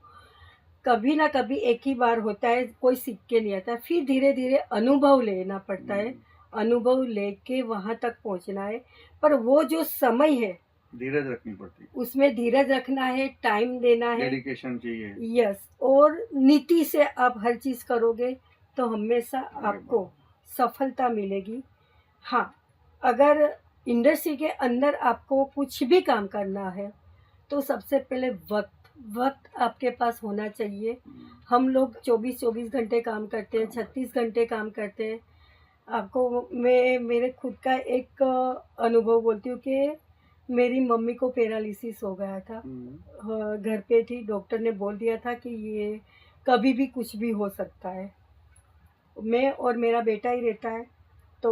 A: कभी ना कभी एक ही बार होता है, कोई सीख के नहीं आता, फिर धीरे धीरे अनुभव लेना पड़ता है, अनुभव लेके वहां तक पहुंचना है। पर वो जो समय है
B: धीरज रखनी पड़ती है,
A: उसमें धीरज रखना है, टाइम देना है,
B: डेडिकेशन चाहिए।
A: यस, और नीति से आप हर चीज करोगे तो हमेशा आपको सफलता मिलेगी। हाँ, अगर इंडस्ट्री के अंदर आपको कुछ भी काम करना है तो सबसे पहले वक्त आपके पास होना चाहिए। हम लोग 24 घंटे काम करते हैं, 36 घंटे काम करते हैं। आपको मैं मेरे खुद का एक अनुभव बोलती हूँ कि मेरी मम्मी को पैरालिसिस हो गया था, घर पे थी, डॉक्टर ने बोल दिया था कि ये कभी भी कुछ भी हो सकता है। मैं और मेरा बेटा ही रहता है, तो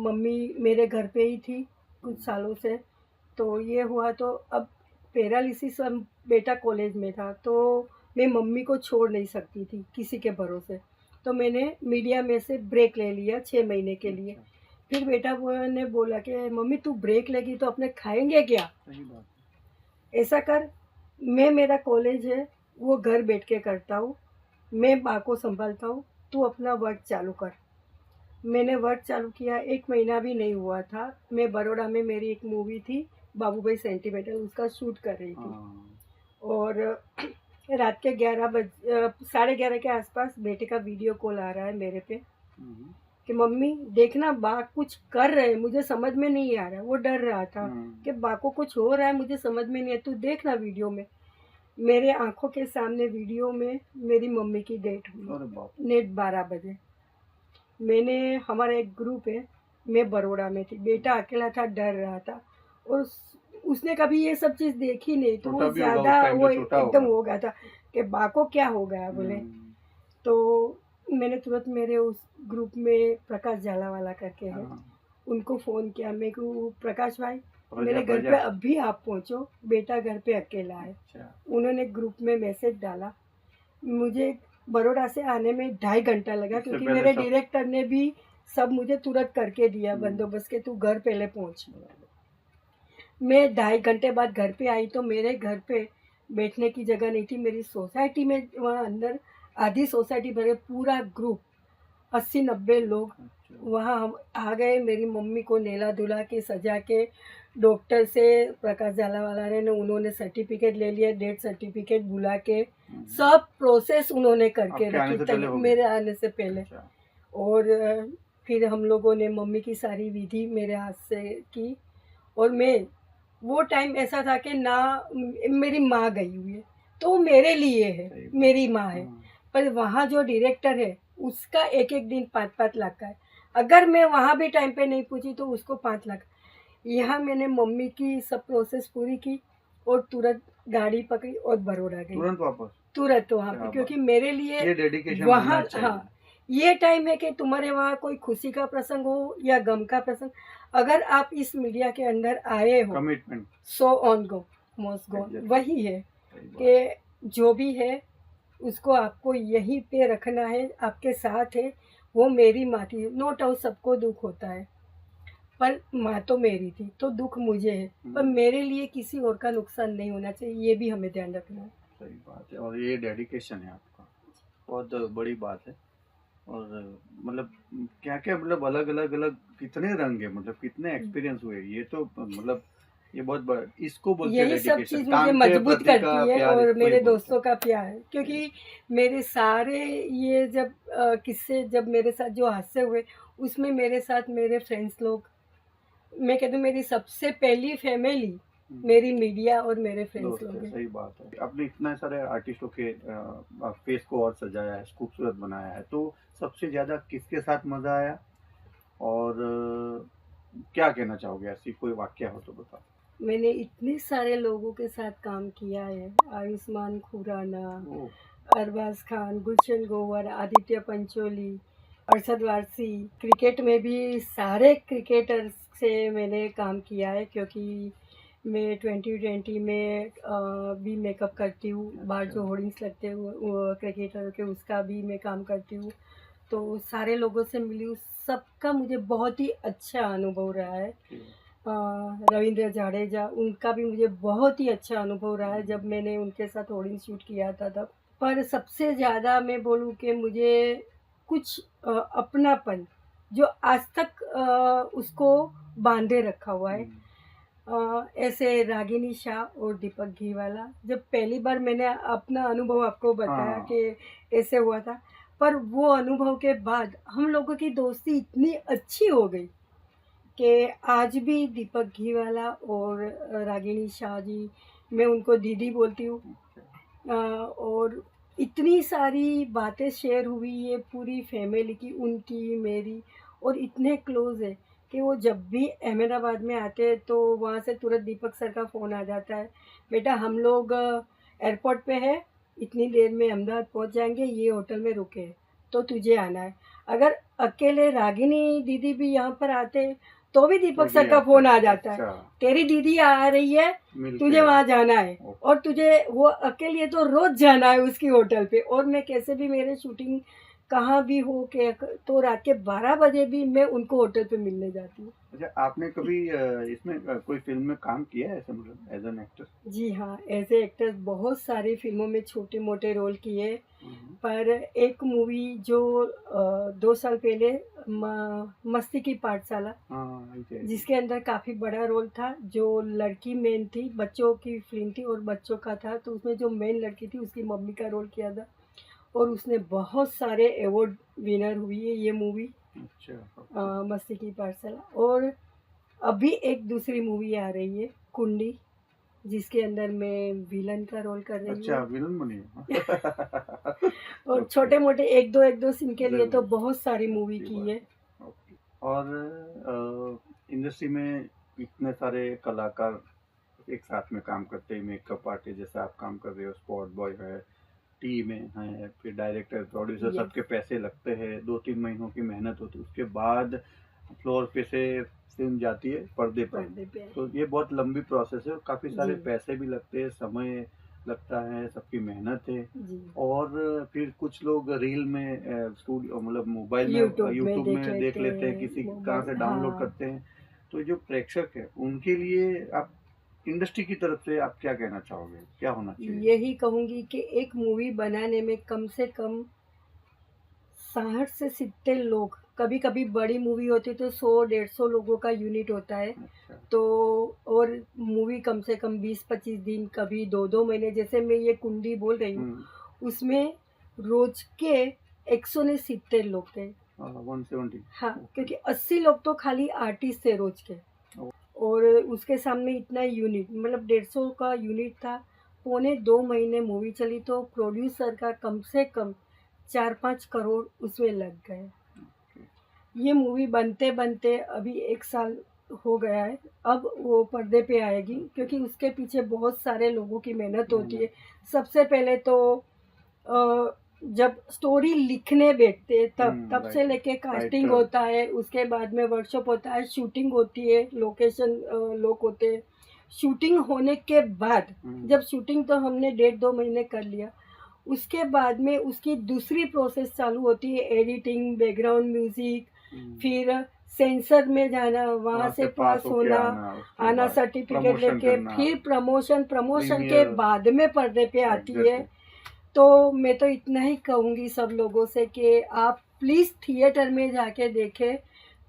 A: मम्मी मेरे घर पे ही थी कुछ सालों से। तो ये हुआ, तो अब पैरालिसिस, बेटा कॉलेज में था, तो मैं मम्मी को छोड़ नहीं सकती थी किसी के भरोसे, तो मैंने मीडिया में से ब्रेक ले लिया 6 महीने के लिए। फिर बेटा ने बोला कि मम्मी तू ब्रेक लेगी तो अपने खाएंगे क्या, ऐसा कर, मैं मेरा कॉलेज है वो घर बैठ के करता हूँ, मैं माँ को संभालता हूँ, तू अपना वर्क चालू कर। मैंने वर्क चालू किया, 1 महीना भी नहीं हुआ था, मैं बड़ौदा में मेरी एक मूवी थी बाबूभाई सेंटीमेंटल, उसका शूट कर रही थी, और रात के 11:30 के आसपास बेटे का वीडियो कॉल आ रहा है मेरे पे कि मम्मी देखना बा कुछ कर रहे हैं, मुझे समझ में नहीं आ रहा। वो डर रहा था कि बा को कुछ हो रहा है, मुझे समझ में नहीं है, तू देखना वीडियो में। मेरे आंखों के सामने वीडियो में मेरी मम्मी की डेथ हुई नेट 12 बजे। मैंने, हमारा एक ग्रुप है, मैं बड़ौदा में थी, बेटा अकेला था, डर रहा था, और उसने कभी ये सब चीज़ देखी नहीं, तो वो ज़्यादा वो एकदम हो गया था कि बा को क्या हो गया बोले। तो मैंने तुरंत मेरे उस ग्रुप में प्रकाश झालावाला करके है, उनको फ़ोन किया, मैं को प्रकाश भाई मेरे घर पे अभी आप पहुंचो, बेटा घर पे अकेला है। उन्होंने ग्रुप में मैसेज डाला, मुझे बड़ौदा से आने में 2.5 घंटा लगा, क्योंकि मेरे डायरेक्टर ने भी सब मुझे तुरंत करके दिया बंदोबस्त के, तू घर पहले पहुंच। मैं 2.5 घंटे बाद घर पे आई तो मेरे घर पे बैठने की जगह नहीं थी, मेरी सोसाइटी में, वहाँ अंदर आधी सोसाइटी भरे, पूरा ग्रुप 80-90 लोग वहाँ हम आ गए। मेरी मम्मी को नेला धुला के सजा के, डॉक्टर से प्रकाश झालावाला ने उन्होंने सर्टिफिकेट ले लिया, डेथ सर्टिफिकेट बुला के, सब प्रोसेस उन्होंने करके रखी मेरे आने से पहले। और फिर हम लोगों ने मम्मी की सारी विधि मेरे हाथ से की, और मैं, वो टाइम ऐसा था कि ना मेरी माँ गई हुई है तो मेरे लिए है, मेरी माँ है, पर वहाँ जो डायरेक्टर है उसका एक दिन 5-5 लाख का है, अगर मैं वहाँ भी टाइम पे नहीं पूछी तो उसको 5 लाख। यहाँ मैंने मम्मी की सब प्रोसेस पूरी की, और तुरंत गाड़ी पकड़ी और बड़ौदा गई,
B: तुरंत वापस?
A: तुरंत वहाँ
B: क्या
A: पे,
B: बात।
A: क्योंकि मेरे लिए
B: ये डेडिकेशन
A: वहाँ,
B: होना चाहिए।
A: हाँ, ये टाइम है कि तुम्हारे वहाँ कोई खुशी का प्रसंग हो या गम का प्रसंग, अगर आप इस मीडिया के अंदर आए हो,
B: commitment,
A: so on go most go,
B: Exactly.
A: वही है
B: सही बात।
A: कि जो भी है उसको आपको यहीं पे रखना है, आपके साथ है, वो मेरी माँ थी। नो डाउट सबको दुख होता है, पर माँ तो मेरी थी तो दुख मुझे है, पर मेरे लिए किसी और का नुकसान नहीं होना चाहिए, ये भी हमें ध्यान रखना है।
B: सही बात है, और ये डेडिकेशन है आपका, बहुत बड़ी बात है। और मतलब क्या क्या, मतलब अलग अलग अलग कितने रंग है, मतलब कितने एक्सपीरियंस हुए, ये तो मतलब ये बहुत बड़ा, इसको बोलते हैं
A: यही सब
B: डेडिकेशन।
A: चीज़ मुझे
B: काम के
A: मजबूत
B: प्रति का
A: करती है,
B: प्यार,
A: और
B: इसको ही
A: मेरे
B: बोलते
A: दोस्तों
B: हैं।
A: का प्यार, क्योंकि मेरे सारे ये जब किस्से जब मेरे साथ जो हादसे हुए, उसमें मेरे साथ मेरे फ्रेंड्स लोग, मैं कहती हूँ मेरी सबसे पहली फैमिली मेरी मीडिया और मेरे फ्रेंड्स
B: दोस्त
A: लोग
B: है,
A: हैं।
B: सही बात है। आपने इतने सारे आर्टिस्टों के फेस को और सजाया है, खूबसूरत बनाया है, तो सबसे ज्यादा किसके साथ मजा आया, और क्या कहना चाहोगे, ऐसी कोई वाक्य हो तो बताओ।
A: मैंने इतने सारे लोगों के साथ काम किया है, आयुष्मान खुराना,
B: ओह,
A: अरबाज खान, गुलशन ग्रोवर, आदित्य पंचोली, अरशद वारसी। क्रिकेट में भी सारे क्रिकेटर्स से मैंने काम किया है, क्योंकि मैं 2020 में भी मेकअप करती हूँ, बाहर जो होर्डिंग्स लगते हैं वो क्रिकेटर के, उसका भी मैं काम करती हूँ। तो सारे लोगों से मिली हूँ, सबका मुझे बहुत ही अच्छा अनुभव रहा है। रविंद्र जाडेजा, उनका भी मुझे बहुत ही अच्छा अनुभव रहा है जब मैंने उनके साथ होर्डिंग शूट किया था तब। पर सबसे ज़्यादा मैं बोलूँ कि मुझे कुछ अपनापन जो आज तक उसको बांधे रखा हुआ है, ऐसे रागिनी शाह और दीपक घीवाला। जब पहली बार मैंने अपना अनुभव आपको बताया
B: हाँ,
A: कि ऐसे हुआ था, पर वो अनुभव के बाद हम लोगों की दोस्ती इतनी अच्छी हो गई कि आज भी दीपक घीवाला और रागिनी शाह जी, मैं उनको दीदी बोलती हूँ। और इतनी सारी बातें शेयर हुई है पूरी फैमिली की, उनकी मेरी, और इतने क्लोज है कि वो जब भी अहमदाबाद में आते हैं तो वहाँ से तुरंत दीपक सर का फ़ोन आ जाता है, बेटा हम लोग एयरपोर्ट पे है, इतनी देर में अहमदाबाद पहुँच जाएंगे, ये होटल में रुके हैं, तो तुझे आना है। अगर अकेले रागिनी दीदी भी यहाँ पर आते हैं तो भी दीपक सर का फ़ोन आ जाता है, तेरी दीदी आ रही है, तुझे वहाँ जाना है, और तुझे वो अकेले है तो रोज जाना है उसकी होटल पे। और मैं कैसे भी, मेरे शूटिंग कहाँ भी हो के, तो रात के 12 बजे भी मैं उनको होटल पे मिलने जाती हूँ।
B: अच्छा, आपने कभी इसमें कोई फिल्म में काम किया है ऐसे, मतलब एज एन एक्टर?
A: जी हाँ, ऐसे एक्टर बहुत सारी फिल्मों में छोटे मोटे रोल किए, पर एक मूवी जो 2 साल पहले मस्ती की पाठशाला, जिसके अंदर काफ़ी बड़ा रोल था, जो लड़की मेन थी, बच्चों की फिल्म थी और बच्चों का था, तो उसमें जो मेन लड़की थी उसकी मम्मी का रोल किया था, और उसने बहुत सारे अवार्ड विनर हुई है ये मूवी। अच्छा, मस्ती की पाठशाला। और अभी एक दूसरी मूवी आ रही है कुंडी, जिसके अंदर मैं विलन का रोल कर रही हूँ।
B: अच्छा, विलन बनी हो।
A: और छोटे मोटे एक दो सीन के लिए तो बहुत सारी मूवी की है।
B: और इंडस्ट्री में इतने सारे कलाकार एक साथ में काम करते हैं, मेकअप आर्टिस्ट जैसे आप काम कर रहे हो, स्पॉट बॉय है, टीम है, फिर डायरेक्टर, प्रोड्यूसर,
A: Yes.
B: सबके पैसे लगते हैं, 2-3 महीनों की मेहनत होती है, उसके बाद फ्लोर पे से फिल्म जाती है पर्दे पर। तो ये बहुत लंबी प्रोसेस है, और काफ़ी सारे
A: जी।
B: पैसे भी लगते हैं, समय लगता है, सबकी मेहनत है।
A: जी।
B: और फिर कुछ लोग रील में स्टूडियो, मतलब मोबाइल में यूट्यूब में देख लेते हैं, किसी कहाँ से डाउनलोड करते हैं। तो जो प्रेक्षक है उनके लिए आप इंडस्ट्री की तरफ से आप क्या कहना चाहोगे, क्या होना चाहिए?
A: यही कहूँगी कि एक मूवी बनाने में कम से कम 60 से 70 लोग, कभी कभी बड़ी मूवी होती तो 100-150 लोगों का यूनिट होता है।
B: अच्छा।
A: तो और मूवी कम से कम 20-25 दिन, कभी 2-2 महीने, जैसे मैं ये कुंडी बोल रही हूँ, उसमें रोज के 170 लोग थे।
B: 170?
A: हाँ, क्योंकि 80 लोग तो खाली आर्टिस्ट थे रोज के, और उसके सामने इतना यूनिट, मतलब 150 का यूनिट था। 1.25 महीने मूवी चली, तो प्रोड्यूसर का कम से कम 4-5 करोड़ उसमें लग गए। ये मूवी बनते बनते अभी 1 साल हो गया है, अब वो पर्दे पे आएगी, क्योंकि उसके पीछे बहुत सारे लोगों की मेहनत होती है। सबसे पहले तो जब स्टोरी लिखने बैठते हैं तब से
B: राइट,
A: लेके कास्टिंग
B: राइटर।
A: होता है, उसके बाद में वर्कशॉप होता है, शूटिंग होती है, लोकेशन लोग होते हैं। शूटिंग होने के बाद, जब शूटिंग तो हमने 1.5-2 महीने कर लिया, उसके बाद में उसकी दूसरी प्रोसेस चालू होती है, एडिटिंग, बैकग्राउंड म्यूजिक, फिर सेंसर में जाना, वहाँ से पास
B: होके
A: होना,
B: उसके
A: आना
B: बाद
A: सर्टिफिकेट
B: प्रमोशन
A: लेके,
B: करना,
A: फिर प्रमोशन के
B: प्रीमियर।
A: बाद में पर्दे पे आती है।
B: एग्जैक्टली।
A: तो मैं तो इतना ही कहूँगी सब लोगों से कि आप प्लीज़ थिएटर में जाके देखें,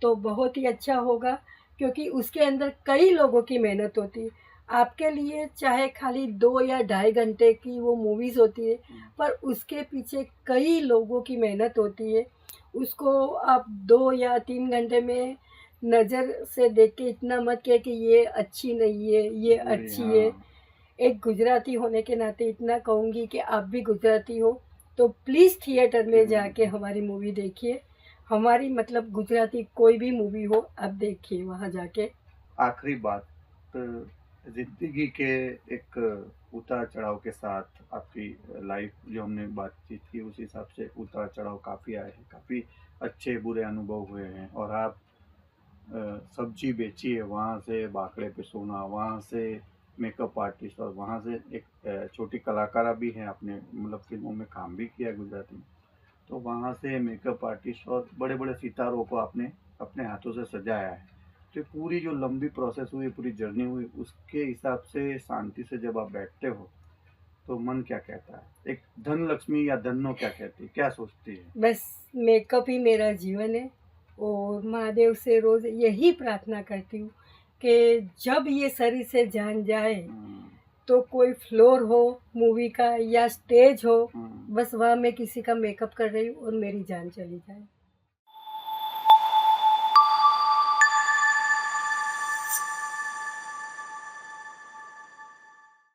A: तो बहुत ही अच्छा होगा, क्योंकि उसके अंदर कई लोगों की मेहनत होती है। आपके लिए चाहे खाली 2 या 2.5 घंटे की वो मूवीज़ होती है, पर उसके पीछे कई लोगों की मेहनत होती है। उसको आप 2 या 3 घंटे में नज़र से देख के इतना मत कहिए कि ये अच्छी नहीं है, ये
B: बुरी,
A: अच्छी है।
B: हाँ।
A: एक गुजराती होने के नाते इतना कहूँगी कि आप भी गुजराती हो, तो प्लीज़ थिएटर में जाके हमारी मूवी देखिए। हमारी मतलब गुजराती कोई भी मूवी हो, आप देखिए वहाँ जाके।
B: आखिरी बात, जिंदगी के एक उतार चढ़ाव के साथ आपकी लाइफ जो हमने बातचीत की उस हिसाब से उतार चढ़ाव काफ़ी आए हैं, काफ़ी अच्छे बुरे अनुभव हुए हैं। और आप सब्जी बेची है, वहाँ से बाकड़े पे सोना, वहाँ से मेकअप आर्टिस्ट, और वहाँ से एक छोटी कलाकारा भी है, आपने मतलब फिल्मों में काम भी किया है गुजराती में। तो वहाँ से मेकअप आर्टिस्ट और बड़े बड़े सितारों को आपने अपने हाथों से सजाया है। तो ये पूरी जो लंबी प्रोसेस हुई, पूरी जर्नी हुई, उसके हिसाब से शांति से जब आप बैठते हो तो मन क्या कहता है? एक धन लक्ष्मी या धनो क्या कहती है, क्या सोचती है?
A: बस मेकअप ही मेरा जीवन है, और महादेव से रोज़ यही प्रार्थना करती हूँ कि जब ये शरीर से जान जाए,
B: हम्म,
A: तो कोई फ्लोर हो मूवी का या स्टेज हो,
B: हम्म।
A: बस वहाँ मैं किसी का मेकअप कर रही हूँ और मेरी जान चली जाए।